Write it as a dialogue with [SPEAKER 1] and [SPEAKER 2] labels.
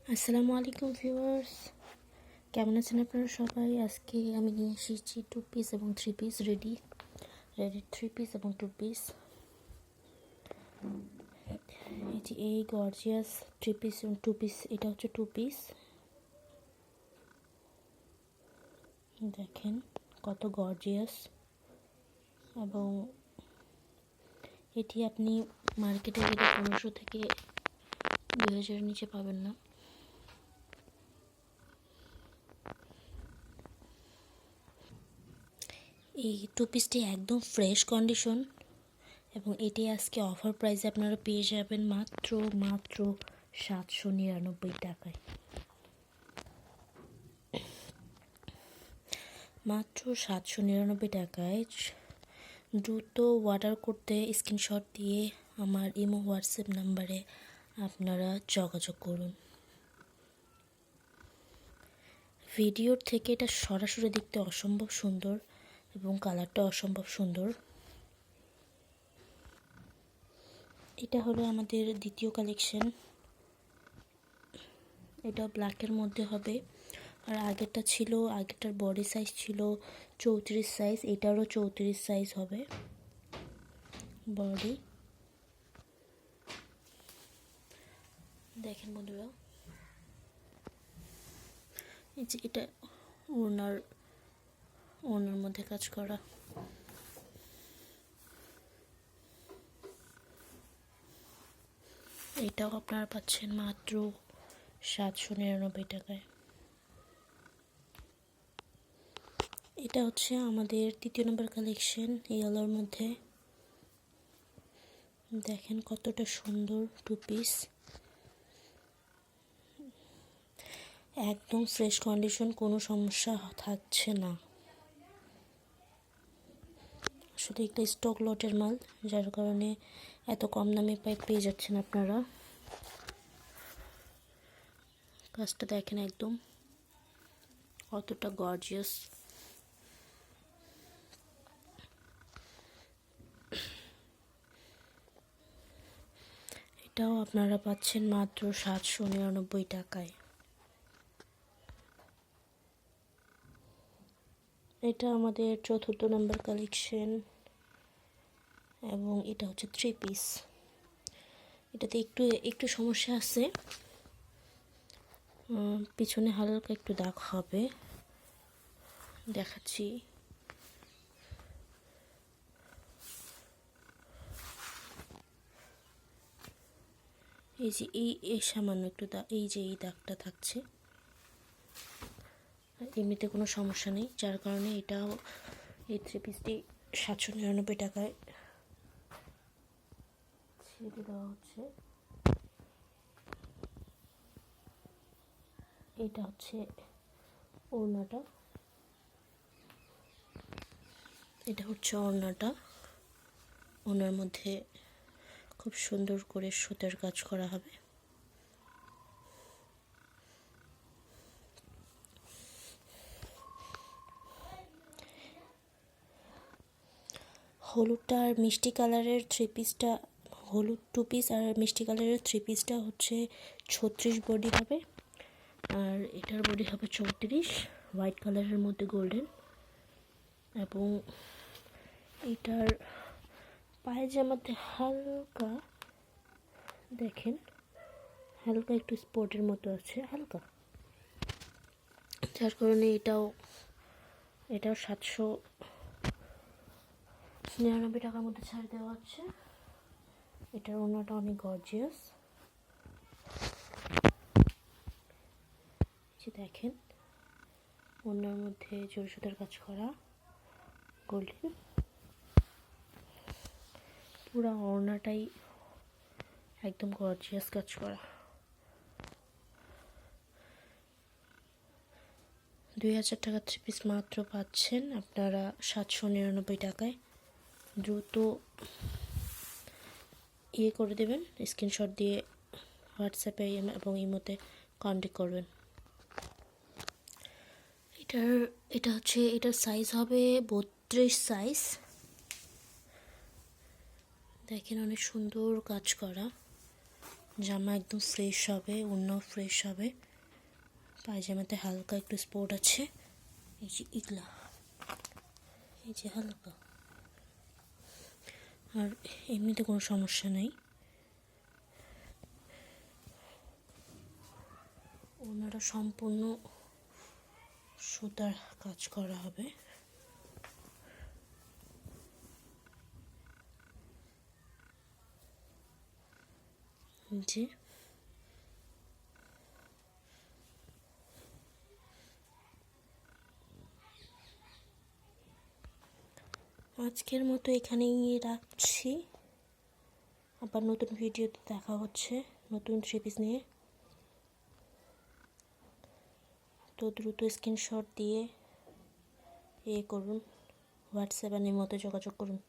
[SPEAKER 1] আসসালামু আলাইকুম ভিউয়ার্স, কেমন আছেন আপনারা সবাই? আজকে আমি নিয়ে এসেছি 2 পিস এবং 3 পিস রেডি 3 পিস এবং 2 পিস। এই যে এই গর্জিয়াস 3 পিস এবং 2 পিস, এটা হচ্ছে 2 পিস। দেখেন কত গর্জিয়াস, এবং এটি আপনি মার্কেটে গেলে 1500 থেকে 2000-এর নিচে পাবেন না। এই 2 পিসটি একদম ফ্রেশ কন্ডিশন, এবং এটি আজকে অফার প্রাইসে আপনারা পেয়ে যাবেন মাত্র 799 টাকায়। মাত্র 799 টাকায়। দ্রুত অর্ডার করতে স্ক্রিনশট দিয়ে আমার ইমো হোয়াটসঅ্যাপ নাম্বারে আপনারা যোগাযোগ করুন। ভিডিওর থেকে এটা সরাসরি দেখতে অসম্ভব সুন্দর, এবং কালারটা অসম্ভব সুন্দর। এটা হলো আমাদের দ্বিতীয় কালেকশন। এটা ব্ল্যাকের মধ্যে হবে, আর আগেরটার বডি সাইজ ছিল 34 সাইজ, এটারও 34 সাইজ হবে বডি। দেখেন বন্ধুরা, এই যে এটা ওনার মধ্যে কাজ করা। এটাও আপনারা পাচ্ছেন মাত্র 799 টাকায়। এটা হচ্ছে আমাদের তৃতীয় নম্বর কালেকশন ইয়েলোর মধ্যে। দেখেন কতটা সুন্দর 2 পিস, একদম ফ্রেশ কন্ডিশন, কোনো সমস্যা থাকছে না। আসলে একটা স্টক লটের মাল, যার কারণে এত কম দামে পেয়ে যাচ্ছেন আপনারা। কাজটা দেখেন একদম কতটা গর্জিয়াস। এটাও আপনারা পাচ্ছেন মাত্র 799 টাকায়। এটা আমাদের চতুর্থ নম্বর কালেকশন, এবং এটা হচ্ছে 3 পিস। এটাতে একটু সমস্যা আছে, পিছনে হালকা একটু দাগ হবে, দেখাচ্ছি। এই যে এই সামান্য একটু এই যে এই দাগটা থাকছে, এমনিতে কোনো সমস্যা নেই, যার কারণে এটাও এই 3 পিসটি 799 টাকায় ছেড়ে দেওয়া হচ্ছে। এটা হচ্ছে ওড়নাটা, ওনার মধ্যে খুব সুন্দর করে সুতার কাজ করা হবে। হলুদটা আর মিষ্টি কালারের 3 পিসটা, হলুদ 2 পিস আর মিষ্টি কালারের 3 পিসটা হচ্ছে 36 বডি হবে, আর এটার বডি হবে 34, হোয়াইট কালারের মধ্যে গোল্ডেন। এবং এটার পায়জামাতে হালকা দেখেন, হালকা একটু স্পটের মতো আছে হালকা, যার কারণে এটাও 799 টাকার মধ্যে ছাড় দেওয়া হচ্ছে। এটার ওড়নাটা অনেক গর্জিয়াস, দেখেন ওড়নার মধ্যে জরি সুতার কাজ করা গোল্ডেন। পুরো ওড়নাটাই একদম গর্জিয়াস কাজ করা। 2000 টাকা 3 পিস মাত্র পাচ্ছেন আপনারা 799 টাকায়। দ্রুত করে দেবেন, স্ক্রিনশট দিয়ে হোয়াটসঅ্যাপে এবং ইমোতে কন্ট্যাক্ট করবেন। এটার সাইজ হবে 32 সাইজ। দেখেন অনেক সুন্দর কাজ করা, জামা একদম ফ্রেশ হবে, ওড়নাও ফ্রেশ হবে, পায়জামাতে হালকা একটু স্পট আছে, এই যে এগুলা, এই যে হালকা, আর এমনিতে কোনো সমস্যা নেই। ওনারা সম্পূর্ণ সুতার কাজ করা হবে। যে আজকের মতো এখানেই রাখছি, আবার নতুন ভিডিওতে দেখা হচ্ছে নতুন থ্রি পিস নিয়ে। তো দ্রুত স্ক্রিনশট দিয়ে করুন, হোয়াটসঅ্যাপ আর ইমোতে যোগাযোগ করুন।